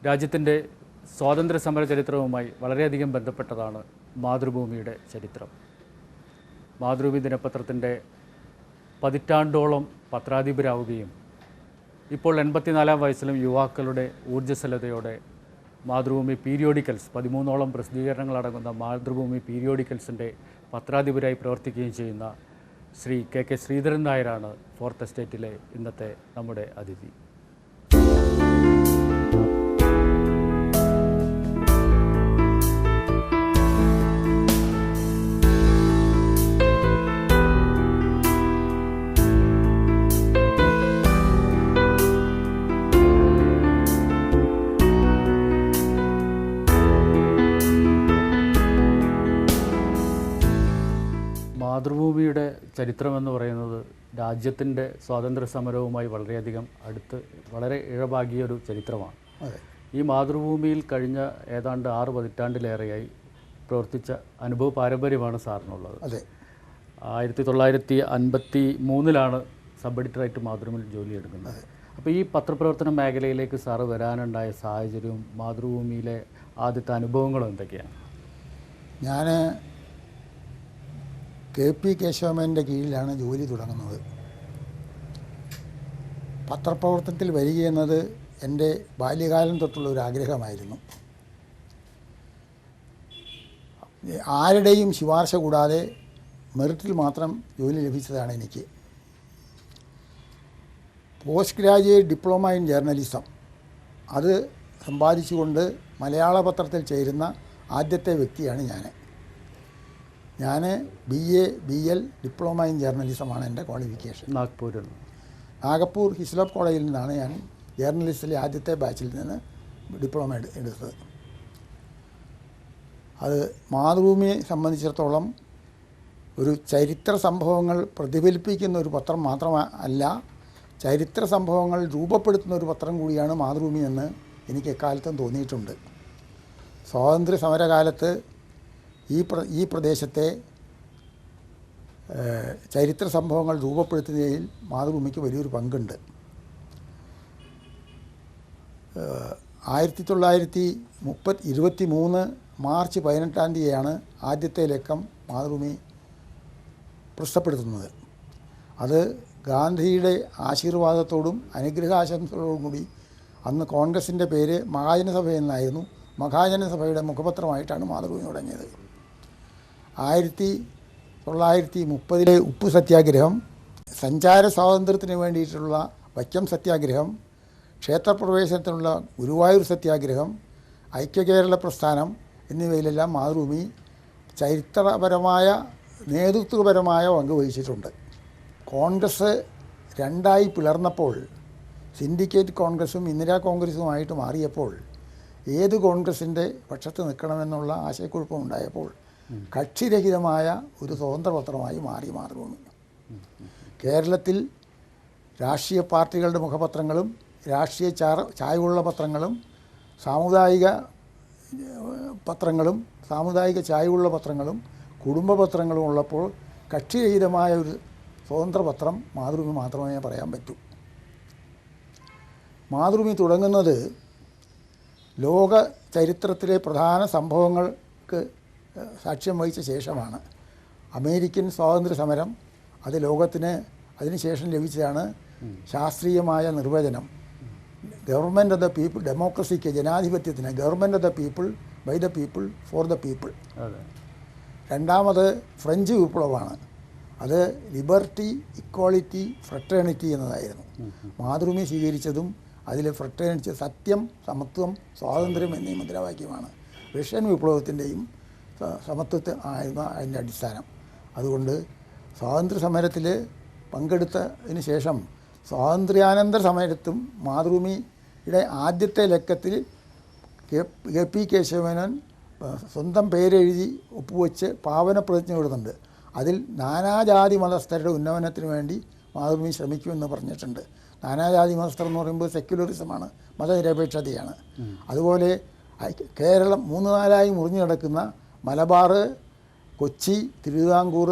രാജ്യത്തിൻ്റെ സ്വാതന്ത്ര്യ സമര ചരിത്രവുമായി വളരെയധികം ബന്ധപ്പെട്ടതാണ് മാതൃഭൂമിയുടെ ചരിത്രം. മാതൃഭൂമി ദിനപത്രത്തിൻ്റെ പതിറ്റാണ്ടോളം പത്രാധിപരാവുകയും ഇപ്പോൾ 84-ാം വയസ്സിലും യുവാക്കളുടെ ഊർജ്ജസ്വലതയോടെ മാതൃഭൂമി പീരിയോഡിക്കൽസ് 13ഓളം പ്രസിദ്ധീകരണങ്ങളടങ്ങുന്ന മാതൃഭൂമി പീരിയോഡിക്കൽസിൻ്റെ പത്രാധിപരായി പ്രവർത്തിക്കുകയും ചെയ്യുന്ന ശ്രീ കെ ശ്രീധരൻ നായരാണ് ഫോർത്ത് എസ്റ്റേറ്റിലെ ഇന്നത്തെ നമ്മുടെ അതിഥി. മാതൃഭൂമിയുടെ ചരിത്രമെന്ന് പറയുന്നത് രാജ്യത്തിൻ്റെ സ്വാതന്ത്ര്യ സമരവുമായി വളരെയധികം വളരെ ഇഴപാകിയൊരു ചരിത്രമാണ്. ഈ മാതൃഭൂമിയിൽ കഴിഞ്ഞ ഏതാണ്ട് 6 പതിറ്റാണ്ടിലേറെയായി പ്രവർത്തിച്ച അനുഭവ പാരമ്പര്യമാണ് സാറിനുള്ളത്. 1953 സബ് എഡിറ്ററായിട്ട് മാതൃഭൂമിയിൽ ജോലിയെടുക്കുന്നത്. അപ്പോൾ ഈ പത്രപ്രവർത്തന മേഖലയിലേക്ക് സാറ് വരാനുണ്ടായ സാഹചര്യവും മാതൃഭൂമിയിലെ ആദ്യത്തെ അനുഭവങ്ങളും എന്തൊക്കെയാണ്? ഞാൻ KP കേശവമേനൻ്റെ കീഴിലാണ് ജോലി തുടങ്ങുന്നത്. പത്രപ്രവർത്തനത്തിൽ വരികയെന്നത് എൻ്റെ ബാല്യകാലം തൊട്ടുള്ള ഒരു ആഗ്രഹമായിരുന്നു. ആരുടെയും ശുപാർശ കൂടാതെ മെറിറ്റിൽ മാത്രം ജോലി ലഭിച്ചതാണ് എനിക്ക്. Post graduate diploma in journalism അത് സമ്പാദിച്ചുകൊണ്ട് മലയാള പത്രത്തിൽ ചേരുന്ന ആദ്യത്തെ വ്യക്തിയാണ് ഞാൻ BA BL ഡിപ്ലോമ ഇൻ ജേർണലിസമാണ് എൻ്റെ ക്വാളിഫിക്കേഷൻ. നാഗപ്പൂർ ഹിസ്ലോപ്പ് കോളേജിൽ നിന്നാണ് ഞാൻ ജേർണലിസ്റ്റിലെ ആദ്യത്തെ ബാച്ചിൽ നിന്ന് ഡിപ്ലോമ എടുത്തത്. അത് മാതൃഭൂമിയെ സംബന്ധിച്ചിടത്തോളം ഒരു ചരിത്ര സംഭവങ്ങൾ പ്രതിഫലിപ്പിക്കുന്ന ഒരു പത്രം മാത്രമല്ല, ചരിത്ര സംഭവങ്ങൾ രൂപപ്പെടുത്തുന്ന ഒരു പത്രം കൂടിയാണ് മാതൃഭൂമി എന്ന് എനിക്ക് എക്കാലത്തും തോന്നിയിട്ടുണ്ട്. സ്വാതന്ത്ര്യ സമരകാലത്ത് ഈ പ്രദേശത്തെ ചരിത്ര സംഭവങ്ങൾ രൂപപ്പെടുത്തുന്നതിൽ മാതൃഭൂമിക്ക് വലിയൊരു പങ്കുണ്ട്. 1923 മാർച്ച് 18-ാം തീയതിയാണ് ആദ്യത്തെ ലക്കം മാതൃഭൂമി പ്രസിദ്ധപ്പെടുത്തുന്നത്. അത് ഗാന്ധിയുടെ ആശീർവാദത്തോടും അനുഗ്രഹാശംസകളോടും കൂടി അന്ന് കോൺഗ്രസിൻ്റെ പേര് മഹാജനസഭ എന്നായിരുന്നു. മഹാജനസഭയുടെ മുഖപത്രമായിട്ടാണ് മാതൃഭൂമി തുടങ്ങിയത്. 1930 ഉപ്പു സത്യാഗ്രഹം, സഞ്ചാര സ്വാതന്ത്ര്യത്തിന് വേണ്ടിയിട്ടുള്ള വൈക്കം സത്യാഗ്രഹം, ക്ഷേത്രപ്രവേശനത്തിനുള്ള ഗുരുവായൂർ സത്യാഗ്രഹം, ഐക്യകേരള പ്രസ്ഥാനം എന്നിവയിലെല്ലാം മാതൃഭൂമി ചരിത്രപരമായ നേതൃത്വപരമായ പങ്ക് വഹിച്ചിട്ടുണ്ട്. കോൺഗ്രസ് രണ്ടായി പിളർന്നപ്പോൾ, സിൻഡിക്കേറ്റ് കോൺഗ്രസും ഇന്ദിരാ കോൺഗ്രസുമായിട്ട് മാറിയപ്പോൾ ഏത് കോൺഗ്രസിൻ്റെ പക്ഷത്ത് നിൽക്കണമെന്നുള്ള ആശയക്കുഴപ്പമുണ്ടായപ്പോൾ കക്ഷിരഹിതമായ ഒരു സ്വതന്ത്ര പത്രമായി മാറി മാതൃഭൂമി. കേരളത്തിൽ രാഷ്ട്രീയ പാർട്ടികളുടെ മുഖപത്രങ്ങളും രാഷ്ട്രീയ ചായ്വുള്ള പത്രങ്ങളും സാമുദായിക പത്രങ്ങളും സാമുദായിക ചായ്വുള്ള പത്രങ്ങളും കുടുംബ പത്രങ്ങളും ഉള്ളപ്പോൾ കക്ഷിരഹിതമായ ഒരു സ്വതന്ത്ര പത്രം മാതൃഭൂമി മാത്രമേ പറയാൻ പറ്റൂ. മാതൃഭൂമി തുടങ്ങുന്നത് ലോക ചരിത്രത്തിലെ പ്രധാന സംഭവങ്ങൾക്ക് സാക്ഷ്യം വഹിച്ച ശേഷമാണ്. അമേരിക്കൻ സ്വാതന്ത്ര്യ സമരം, അത് ലോകത്തിന് അതിനുശേഷം ലഭിച്ചതാണ് ശാസ്ത്രീയമായ നിർവചനം. ഗവൺമെൻറ് ഓഫ് ദ പീപ്പിൾ, ഡെമോക്രസിക്ക്, ജനാധിപത്യത്തിന് government of the people, by the people, for the people. രണ്ടാമത് ഫ്രഞ്ച് വിപ്ലവമാണ്. അത് ലിബർട്ടി, ഇക്വാളിറ്റി, ഫ്രട്ടേണിറ്റി എന്നതായിരുന്നു. മാതൃഭൂമി സ്വീകരിച്ചതും അതിൽ ഫ്രട്ടേണിറ്റി, സത്യം, സമത്വം, സ്വാതന്ത്ര്യം എന്നീ മുദ്രാവാക്യമാണ്. റഷ്യൻ വിപ്ലവത്തിൻ്റെയും സമത്വത്തെ ആയിരുന്നു അതിൻ്റെ അടിസ്ഥാനം. അതുകൊണ്ട് സ്വാതന്ത്ര്യ സമരത്തിൽ പങ്കെടുത്തതിന് ശേഷം സ്വാതന്ത്ര്യാനന്തര സമരത്തും മാതൃഭൂമിയുടെ ആദ്യത്തെ ലക്കത്തിൽ KP കേശവമേനോൻ സ്വന്തം പേരെഴുതി ഒപ്പുവെച്ച് പാവന പ്രതിജ്ഞ കൊടുക്കുന്നുണ്ട്. അതിൽ നാനാജാതി മതസ്ഥരുടെ ഉന്നമനത്തിന് വേണ്ടി മാതൃഭൂമി ശ്രമിക്കുമെന്ന് പറഞ്ഞിട്ടുണ്ട്. നാനാജാതി മതസ്ഥർ എന്ന് പറയുമ്പോൾ സെക്യുലറിസമാണ്, മതനിരപേക്ഷതയാണ്. അതുപോലെ കേരളം 3-4 മുറിഞ്ഞു കിടക്കുന്ന മലബാർ, കൊച്ചി, തിരുവിതാംകൂർ,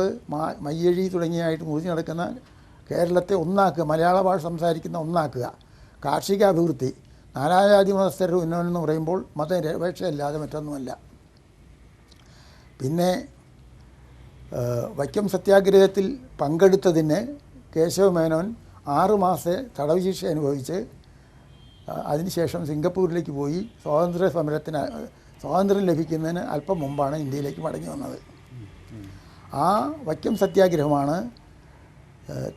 മയ്യഴി തുടങ്ങിയായിട്ട് മുറിഞ്ഞു കിടക്കുന്ന കേരളത്തെ ഒന്നാക്കുക, മലയാള ഭാഷ സംസാരിക്കുന്ന ഒന്നാക്കുക, കാർഷിക അഭിവൃദ്ധി, നാനാജാതി മതസ്ഥരുടെ ഉന്നമനം എന്ന് പറയുമ്പോൾ മതനിരപേക്ഷയല്ലാതെ മറ്റൊന്നുമല്ല. പിന്നെ വൈക്കം സത്യാഗ്രഹത്തിൽ പങ്കെടുത്തതിന് കേശവമേനോൻ 6 മാസത്തെ തടവ് ശിക്ഷ അനുഭവിച്ച് അതിനുശേഷം സിംഗപ്പൂരിലേക്ക് പോയി സ്വാതന്ത്ര്യം ലഭിക്കുന്നതിന് അല്പം മുമ്പാണ് ഇന്ത്യയിലേക്ക് മടങ്ങി വന്നത്. ആ വൈക്കം സത്യാഗ്രഹമാണ്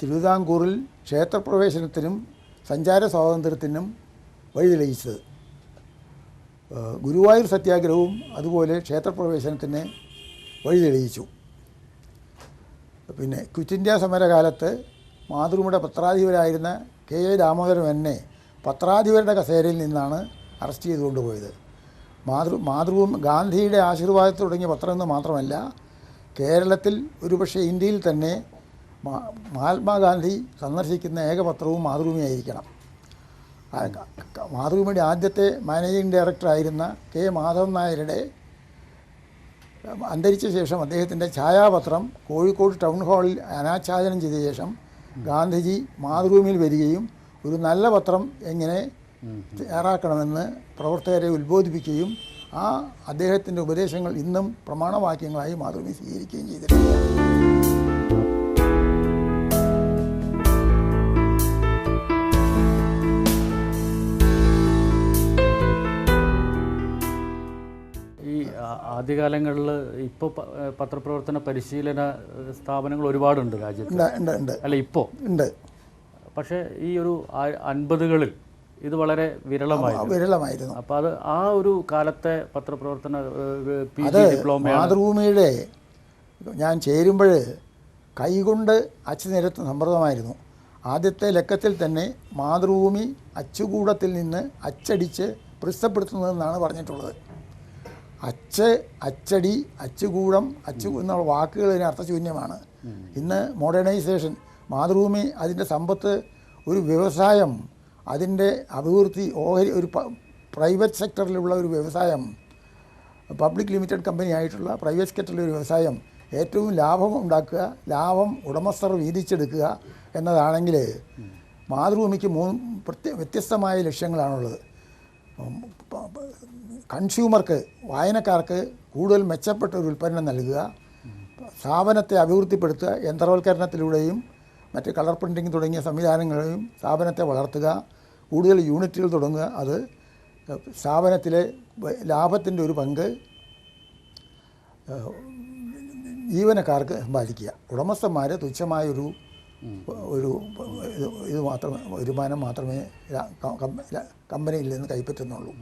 തിരുവിതാംകൂറിൽ ക്ഷേത്രപ്രവേശനത്തിനും സഞ്ചാര സ്വാതന്ത്ര്യത്തിനും വഴി തെളിയിച്ചത്. ഗുരുവായൂർ സത്യാഗ്രഹവും അതുപോലെ ക്ഷേത്രപ്രവേശനത്തിന് വഴി തെളിയിച്ചു. പിന്നെ ക്വിറ്റ് ഇന്ത്യ സമരകാലത്ത് മാതൃഭൂമിയുടെ പത്രാധിപരായിരുന്ന കെ എ ദാമോദരൻ എന്നെ പത്രാധിപരുടെ കസേരയിൽ നിന്നാണ് അറസ്റ്റ് ചെയ്ത് കൊണ്ടുപോയത്. മാതൃഭൂമി ഗാന്ധിയുടെ ആശീർവാദത്തിൽ തുടങ്ങിയ പത്രം എന്ന് മാത്രമല്ല, കേരളത്തിൽ ഒരുപക്ഷെ ഇന്ത്യയിൽ തന്നെ മഹാത്മാഗാന്ധി സന്ദർശിക്കുന്ന ഏക പത്രവും മാതൃഭൂമിയായിരിക്കണം. മാതൃഭൂമിയുടെ ആദ്യത്തെ മാനേജിംഗ് ഡയറക്ടറായിരുന്ന കെ മാധവൻ നായരുടെ അന്തരിച്ച ശേഷം അദ്ദേഹത്തിൻ്റെ ഛായാപത്രം കോഴിക്കോട് ടൗൺ ഹാളിൽ അനാച്ഛാദനം ചെയ്ത ശേഷം ഗാന്ധിജി മാതൃഭൂമിയിൽ വരികയും ഒരു നല്ല പത്രം എങ്ങനെ തയ്യാറാക്കണമെന്ന് പ്രവർത്തകരെ ഉത്ബോധിപ്പിക്കുകയും ആ അദ്ദേഹത്തിൻ്റെ ഉപദേശങ്ങൾ ഇന്നും പ്രമാണവാക്യങ്ങളായി മാതൃഭൂമി സ്വീകരിക്കുകയും ചെയ്തിട്ടുണ്ട്. ആദ്യകാലങ്ങളിൽ ഇപ്പോൾ പത്രപ്രവർത്തന പരിശീലന സ്ഥാപനങ്ങൾ ഒരുപാടുണ്ട് രാജ്യത്ത്, അല്ല ഇപ്പോൾ ഉണ്ട്. പക്ഷേ ഈ ഒരു 50കളിൽ ഇത് വളരെ വിരളമായിരുന്നു. അപ്പോൾ അത് ആ ഒരു കാലത്തെ പത്രപ്രവർത്തന ഡിപ്ലോമ മാതൃഭൂമിയുടെ ഞാൻ ചേരുമ്പോൾ കൈകൊണ്ട് അച്ചു നിരത്തുന്ന സമ്പ്രദായമായിരുന്നു. ആദ്യത്തെ ലക്കത്തിൽ തന്നെ മാതൃഭൂമി അച്ചുകൂടത്തിൽ നിന്ന് അച്ചടിച്ച് പ്രസിദ്ധപ്പെടുത്തുന്നതെന്നാണ് പറഞ്ഞിട്ടുള്ളത്. അച്ചടി, അച്ചുകൂടം, എന്നുള്ള വാക്കുകൾ ഇതിന് അർത്ഥശൂന്യമാണ്. ഇന്ന് മോഡേണൈസേഷൻ, മാതൃഭൂമി അതിൻ്റെ സമ്പത്ത് ഒരു വ്യവസായം, അതിൻ്റെ അഭിവൃദ്ധി ഒരു പ്രൈവറ്റ് സെക്ടറിലുള്ള ഒരു വ്യവസായം, പബ്ലിക് ലിമിറ്റഡ് കമ്പനി ആയിട്ടുള്ള പ്രൈവറ്റ് സെക്ടറിലെ ഒരു വ്യവസായം ഏറ്റവും ലാഭം ഉണ്ടാക്കുക, ലാഭം ഉടമസ്ഥർ വീതിച്ചെടുക്കുക എന്നതാണെങ്കിൽ മാതൃഭൂമിക്ക് വ്യത്യസ്തമായ ലക്ഷ്യങ്ങളാണുള്ളത്. കൺസ്യൂമർക്ക്, വായനക്കാർക്ക് കൂടുതൽ മെച്ചപ്പെട്ട ഒരു ഉൽപ്പന്നം നൽകുക, സ്ഥാപനത്തെ അഭിവൃദ്ധിപ്പെടുത്തുക, യന്ത്രവൽക്കരണത്തിലൂടെയും മറ്റ് കളർ പ്രിൻറ്റിങ് തുടങ്ങിയ സംവിധാനങ്ങളെയും സ്ഥാപനത്തെ വളർത്തുക, കൂടുതൽ യൂണിറ്റുകൾ തുടങ്ങുക, അത് സ്ഥാപനത്തിലെ ലാഭത്തിൻ്റെ ഒരു പങ്ക് ജീവനക്കാർക്ക് സമ്പാദിക്കുക. ഉടമസ്ഥന്മാർ തുച്ഛമായൊരു ഇത് മാത്രമേ വരുമാനം മാത്രമേ കമ്പനിയിൽ നിന്ന് കൈപ്പറ്റുന്നുള്ളൂ.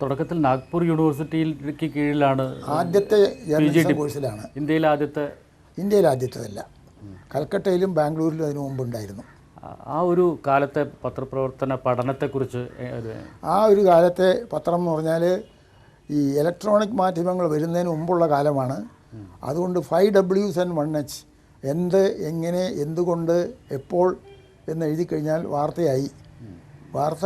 തുടക്കത്തിൽ നാഗ്പൂർ യൂണിവേഴ്സിറ്റിക്ക് കീഴിലാണ് ആദ്യത്തെ ജേർണലിസം കോഴ്സിലാണ്. ഇന്ത്യയിൽ ആദ്യത്തേതല്ല, കൽക്കട്ടയിലും ബാംഗ്ലൂരിലും അതിനു മുമ്പുണ്ടായിരുന്നു. ആ ഒരു കാലത്തെ പത്രപ്രവർത്തന പഠനത്തെക്കുറിച്ച്, ആ ഒരു കാലത്തെ പത്രം എന്ന് പറഞ്ഞാൽ ഈ ഇലക്ട്രോണിക് മാധ്യമങ്ങൾ വരുന്നതിന് മുമ്പുള്ള കാലമാണ്. അതുകൊണ്ട് 5 Ws and 1 H, എന്ത്, എങ്ങനെ, എന്തുകൊണ്ട്, എപ്പോൾ എന്ന് എഴുതി കഴിഞ്ഞാൽ വാർത്തയായി. വാർത്ത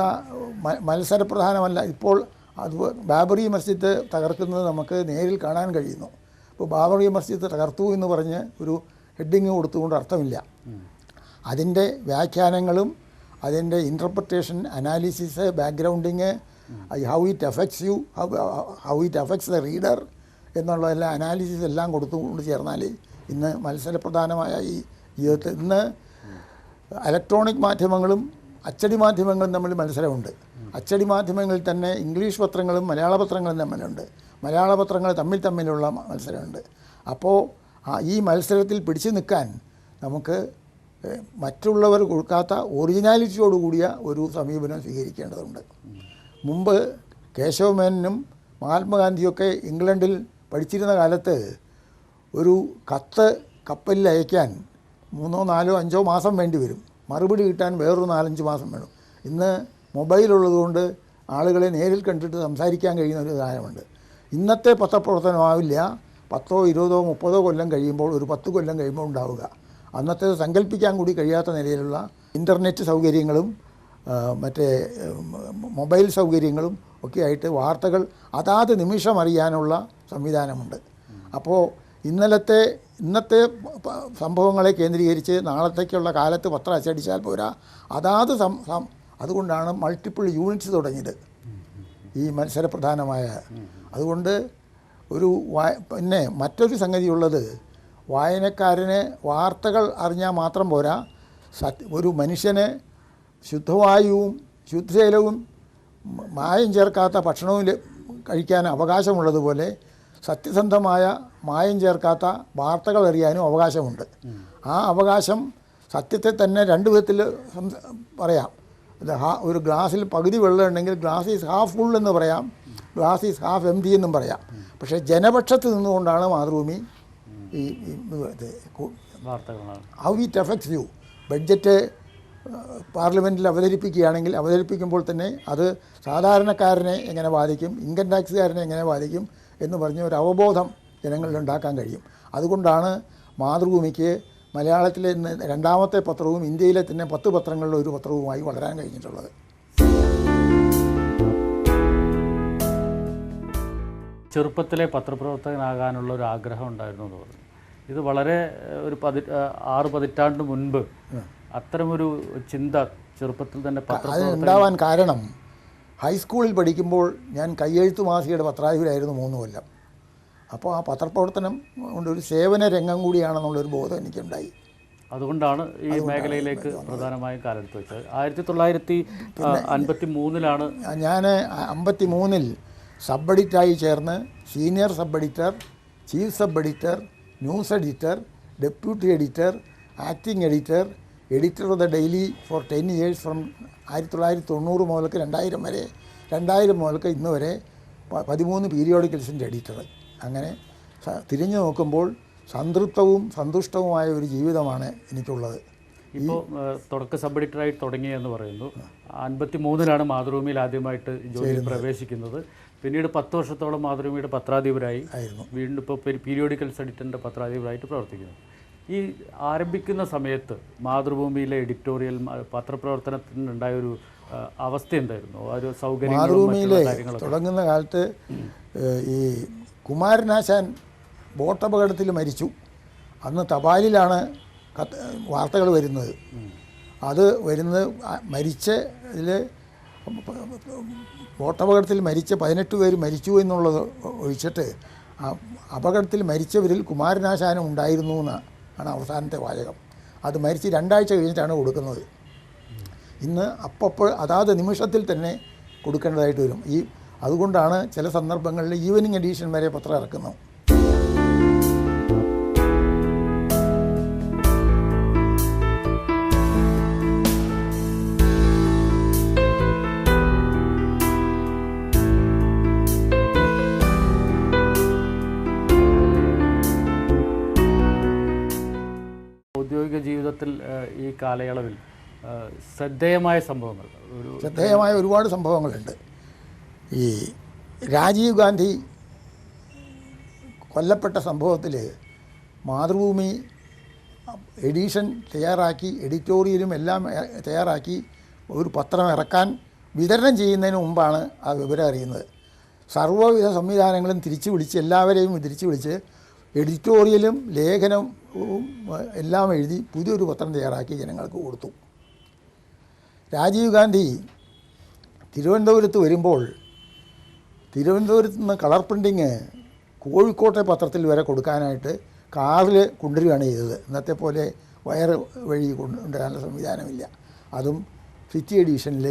മത്സരപ്രധാനമല്ല. ഇപ്പോൾ അത് ബാബറി മസ്ജിദ് തകർക്കുന്നത് നമുക്ക് നേരിൽ കാണാൻ കഴിയുന്നു. ഇപ്പോൾ ബാബറി മസ്ജിദ് തകർത്തു എന്ന് പറഞ്ഞ് ഒരു ഹെഡിങ് കൊടുത്തുകൊണ്ട് അർത്ഥമില്ല. അതിൻ്റെ വ്യാഖ്യാനങ്ങളും അതിൻ്റെ interpretation, analysis, backgrounding, how it affects you, how it affects the reader എന്നുള്ളതെല്ലാം അനാലിസിസ് എല്ലാം കൊടുത്തുകൊണ്ട് ചേർന്നാൽ ഇന്ന് മത്സരപ്രധാനമായ ഈ ജീവിതത്തിൽ ഇന്ന് ഇലക്ട്രോണിക് മാധ്യമങ്ങളും അച്ചടി മാധ്യമങ്ങളും തമ്മിൽ മത്സരമുണ്ട്. അച്ചടി മാധ്യമങ്ങളിൽ തന്നെ ഇംഗ്ലീഷ് പത്രങ്ങളും മലയാള പത്രങ്ങളും തമ്മിലുണ്ട്. മലയാള പത്രങ്ങൾ തമ്മിലുള്ള മത്സരമുണ്ട്. അപ്പോൾ ഈ മത്സരത്തിൽ പിടിച്ചു നിൽക്കാൻ നമുക്ക് മറ്റുള്ളവർ കൊടുക്കാത്ത ഒറിജിനാലിറ്റിയോടുകൂടിയ ഒരു സമീപനം സ്വീകരിക്കേണ്ടതുണ്ട്. മുമ്പ് കേശവമേനനും മഹാത്മാഗാന്ധിയൊക്കെ ഇംഗ്ലണ്ടിൽ പഠിച്ചിരുന്ന കാലത്ത് ഒരു കത്ത് കപ്പലിൽ അയക്കാൻ 3, 4, 5 മാസം വേണ്ടി വരും. മറുപടി കിട്ടാൻ വേറൊരു 4-5 മാസം വേണം. ഇന്ന് മൊബൈലുള്ളതുകൊണ്ട് ആളുകളെ നേരിൽ കണ്ടിട്ട് സംസാരിക്കാൻ കഴിയുന്ന ഒരു കാര്യമുണ്ട്. ഇന്നത്തെ പത്രപ്രവർത്തനമാവില്ല 10, 20, 30 കൊല്ലം കഴിയുമ്പോൾ, ഒരു 10 കൊല്ലം കഴിയുമ്പോൾ ഉണ്ടാവുക. അന്നത്തെ സങ്കല്പിക്കാൻ കൂടി കഴിയാത്ത നിലയിലുള്ള ഇൻ്റർനെറ്റ് സൗകര്യങ്ങളും മറ്റേ മൊബൈൽ സൗകര്യങ്ങളും ഒക്കെ ആയിട്ട് വാർത്തകൾ അതാത് നിമിഷം അറിയാനുള്ള സംവിധാനമുണ്ട്. അപ്പോൾ ഇന്നത്തെ സംഭവങ്ങളെ കേന്ദ്രീകരിച്ച് നാളത്തേക്കുള്ള കാലത്ത് പത്രം അച്ചടിച്ചാൽ പോരാ, അതുകൊണ്ടാണ് മൾട്ടിപ്പിൾ യൂണിറ്റ്സ് തുടങ്ങിയത് ഈ മത്സരപ്രധാനമായ. അതുകൊണ്ട് പിന്നെ മറ്റൊരു സംഗതിയുള്ളത്, വായനക്കാരന് വാർത്തകൾ അറിഞ്ഞാൽ മാത്രം പോരാ, ഒരു മനുഷ്യന് ശുദ്ധവായുവും ശുദ്ധജലവും മായം ചേർക്കാത്ത ഭക്ഷണവും കഴിക്കാൻ അവകാശമുള്ളതുപോലെ സത്യസന്ധമായ മായം ചേർക്കാത്ത വാർത്തകൾ അറിയാനും അവകാശമുണ്ട്. ആ അവകാശം സത്യത്തെ തന്നെ രണ്ട് വിധത്തിൽ പറയാം. ഒരു ഗ്ലാസ്സിൽ പകുതി വെള്ളം ഉണ്ടെങ്കിൽ ഗ്ലാസ് ഈസ് ഹാഫ് ഫുൾ എന്ന് പറയാം, ഗ്ലാസ് ഈസ് ഹാഫ് എംപ്റ്റി എന്നും പറയാം. പക്ഷേ ജനപക്ഷത്ത് നിന്നുകൊണ്ടാണ് മാതൃഭൂമി ഈ how it affects you. Budget പാർലമെൻറ്റിൽ അവതരിപ്പിക്കുമ്പോൾ തന്നെ അത് സാധാരണക്കാരനെ എങ്ങനെ ബാധിക്കും, ഇൻകം ടാക്സുകാരനെ എങ്ങനെ ബാധിക്കും എന്ന് പറഞ്ഞ ഒരു അവബോധം ജനങ്ങളിൽ ഉണ്ടാക്കാൻ കഴിയും. അതുകൊണ്ടാണ് മാതൃഭൂമിക്ക് മലയാളത്തിലെ രണ്ടാമത്തെ പത്രവും ഇന്ത്യയിലെ തന്നെ 10 പത്രങ്ങളിലെ ഒരു പത്രവുമായി വളരാൻ കഴിഞ്ഞിട്ടുള്ളത്. ചെറുപ്പത്തിലെ പത്രപ്രവർത്തകനാകാനുള്ള ഒരു ആഗ്രഹം ഉണ്ടായിരുന്നു എന്ന് പറഞ്ഞു. ഇത് വളരെ ഒരു 6 പതിറ്റാണ്ട് മുൻപ് അത്തരമൊരു ചിന്ത ചെറുപ്പത്തിൽ തന്നെ ഉണ്ടാവാൻ കാരണം, ഹൈസ്കൂളിൽ പഠിക്കുമ്പോൾ ഞാൻ കയ്യെഴുത്ത് മാസികയുടെ പത്രാധിപരായിരുന്നു 3 കൊല്ലം. അപ്പോൾ ആ പത്രപ്രവർത്തനം കൊണ്ട് ഒരു സേവന രംഗം കൂടിയാണെന്നുള്ളൊരു ബോധം എനിക്കുണ്ടായി. അതുകൊണ്ടാണ് ഈ മേഖലയിലേക്ക് പ്രധാനമായും കാലെടുത്ത് വെച്ചത്. 1953 ഞാൻ 53 സബ് എഡിറ്ററായി ചേർന്ന് senior sub editor, chief sub editor, news editor, deputy editor, acting editor, editor of the daily for 10 years from 1990 മുതൽക്ക് 2000 വരെ, 2000 മുതൽക്ക് ഇന്ന് വരെ 13 പീരിയോഡിക്കൽസിൻ്റെ എഡിറ്റർ. അങ്ങനെ തിരിഞ്ഞു നോക്കുമ്പോൾ സംതൃപ്തവും സന്തുഷ്ടവുമായ ഒരു ജീവിതമാണ് എനിക്കുള്ളത്. ഇപ്പോൾ തുടക്ക സബ് എഡിറ്ററായി തുടങ്ങിയെന്ന് പറയുന്നു. 53 മാതൃഭൂമിയിൽ ആദ്യമായിട്ട് ജോലിയിൽ പ്രവേശിക്കുന്നത്. പിന്നീട് 10 വർഷത്തോളം മാതൃഭൂമിയുടെ പത്രാധിപരായി, വീണ്ടും ഇപ്പോൾ പീരിയോഡിക്കൽസ് എഡിറ്ററിൻ്റെ പത്രാധിപരായിട്ട് പ്രവർത്തിക്കുന്നു. ഈ ആരംഭിക്കുന്ന സമയത്ത് മാതൃഭൂമിയിലെ എഡിറ്റോറിയൽ പത്രപ്രവർത്തനത്തിനുണ്ടായ ഒരു അവസ്ഥ എന്തായിരുന്നു? ഒരു സൗകര്യം മാതൃഭൂമിയിൽ തുടങ്ങുന്ന കാലത്ത് ഈ കുമാരനാശാൻ ബോട്ടപകടത്തിൽ മരിച്ചു. അന്ന് തപാലിലാണ് വാർത്തകൾ വരുന്നത്. അത് ബോട്ടപകടത്തിൽ മരിച്ച 18 പേര് മരിച്ചു എന്നുള്ളത് ഒഴിച്ചിട്ട് അപകടത്തിൽ മരിച്ചവരിൽ കുമാരനാശാനും ഉണ്ടായിരുന്നു എന്നാണ് അവസാനത്തെ വാചകം. അത് മരിച്ച് 2 ആഴ്ച കഴിഞ്ഞിട്ടാണ് കൊടുക്കുന്നത്. ഇന്ന് അതാത് നിമിഷത്തിൽ തന്നെ കൊടുക്കേണ്ടതായിട്ട് വരും. അതുകൊണ്ടാണ് ചില സന്ദർഭങ്ങളിൽ ഈവനിങ് എഡീഷൻ വരെ പത്രം ഇറക്കുന്നത്. ഔദ്യോഗിക ജീവിതത്തിൽ ഈ കാലയളവിൽ ശ്രദ്ധേയമായ ഒരുപാട് സംഭവങ്ങളുണ്ട്. ഈ രാജീവ് ഗാന്ധി കൊല്ലപ്പെട്ട സംഭവത്തിൽ മാതൃഭൂമി എഡിഷൻ തയ്യാറാക്കി, എഡിറ്റോറിയലും എല്ലാം തയ്യാറാക്കി ഒരു പത്രം ഇറക്കാൻ വിതരണം ചെയ്യുന്നതിന് മുമ്പാണ് ആ വിവരം അറിയുന്നത്. സർവ്വവിധ സംവിധാനങ്ങളും എല്ലാവരെയും തിരിച്ചു വിളിച്ച് എഡിറ്റോറിയലും ലേഖനവും എല്ലാം എഴുതി പുതിയൊരു പത്രം തയ്യാറാക്കി ജനങ്ങൾക്ക് കൊടുത്തു. രാജീവ് ഗാന്ധി തിരുവനന്തപുരത്ത് വരുമ്പോൾ തിരുവനന്തപുരത്ത് നിന്ന് കളർ പ്രിൻറ്റിങ് കോഴിക്കോട്ടെ പത്രത്തിൽ വരെ കൊടുക്കാനായിട്ട് കാറിൽ കൊണ്ടുവരികയാണ് ചെയ്തത്. ഇന്നത്തെ പോലെ വയർ വഴി കൊണ്ടുവരാനുള്ള സംവിധാനമില്ല. അതും സിറ്റി എഡിഷനിൽ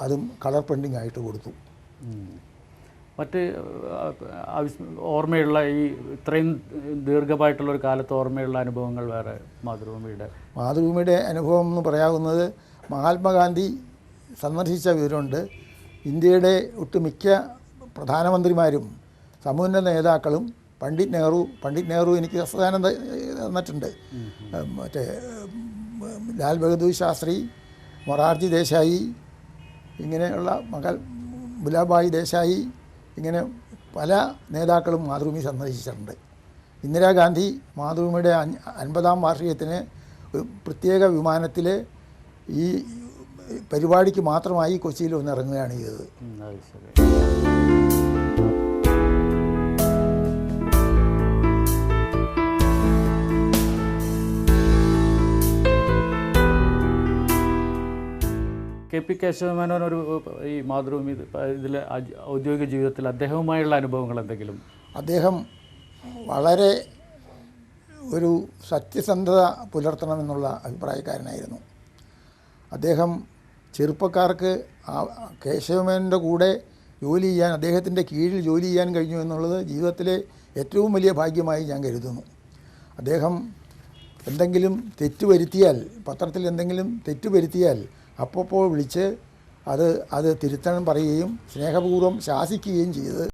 അതും കളർ പ്രിൻറ്റിങ് ആയിട്ട് കൊടുത്തു. മറ്റ് ഓർമ്മയുള്ള ഇത്രയും ദീർഘമായിട്ടുള്ളൊരു കാലത്ത് ഓർമ്മയുള്ള അനുഭവങ്ങൾ വേറെ മാതൃഭൂമിയുടെ അനുഭവം എന്ന് പറയാവുന്നത്, മഹാത്മാഗാന്ധി സന്ദർശിച്ച വിവരമുണ്ട്. ഇന്ത്യയുടെ ഒട്ടുമിക്ക പ്രധാനമന്ത്രിമാരും സമുന്നത നേതാക്കളും പണ്ഡിറ്റ് നെഹ്റു എനിക്ക് സ്ഥാനം തന്നിട്ടുണ്ട്. മറ്റേ ലാൽ ബഹദൂർ ശാസ്ത്രി, മൊറാർജി ദേശായി, ഇങ്ങനെയുള്ള ബുലാഭായ് ദേശായി, ഇങ്ങനെ പല നേതാക്കളും മാതൃഭൂമി സന്ദർശിച്ചിട്ടുണ്ട്. ഇന്ദിരാഗാന്ധി മാതൃഭൂമിയുടെ 50ാം വാർഷികത്തിന് ഒരു പ്രത്യേക വിമാനത്തിൽ ഈ പരിപാടിക്ക് മാത്രമായി കൊച്ചിയിൽ ഇറങ്ങുകയാണ് ചെയ്തത്. കെ.പി. കേശവമേനോൻ ഒരു ഈ മാതൃഭൂമി ഇതിലെ ഔദ്യോഗിക ജീവിതത്തിൽ അദ്ദേഹവുമായുള്ള അനുഭവങ്ങൾ എന്തെങ്കിലും? അദ്ദേഹം വളരെ ഒരു സത്യസന്ധത പുലർത്തണമെന്നുള്ള അഭിപ്രായക്കാരനായിരുന്നു. അദ്ദേഹം ചെറുപ്പക്കാർക്ക് കേശവമേനോൻ്റെ കൂടെ ജോലി ചെയ്യാൻ, അദ്ദേഹത്തിൻ്റെ കീഴിൽ ജോലി ചെയ്യാൻ കഴിഞ്ഞു എന്നുള്ളത് ജീവിതത്തിലെ ഏറ്റവും വലിയ ഭാഗ്യമായി ഞാൻ കരുതുന്നു. അദ്ദേഹം എന്തെങ്കിലും തെറ്റ് വരുത്തിയാൽ, പത്രത്തിൽ എന്തെങ്കിലും തെറ്റ് വരുത്തിയാൽ അപ്പോൾ വിളിച്ച് അത് തിരുത്താൻ പറയുകയും സ്നേഹപൂർവ്വം ശാസിക്കുകയും ചെയ്ത്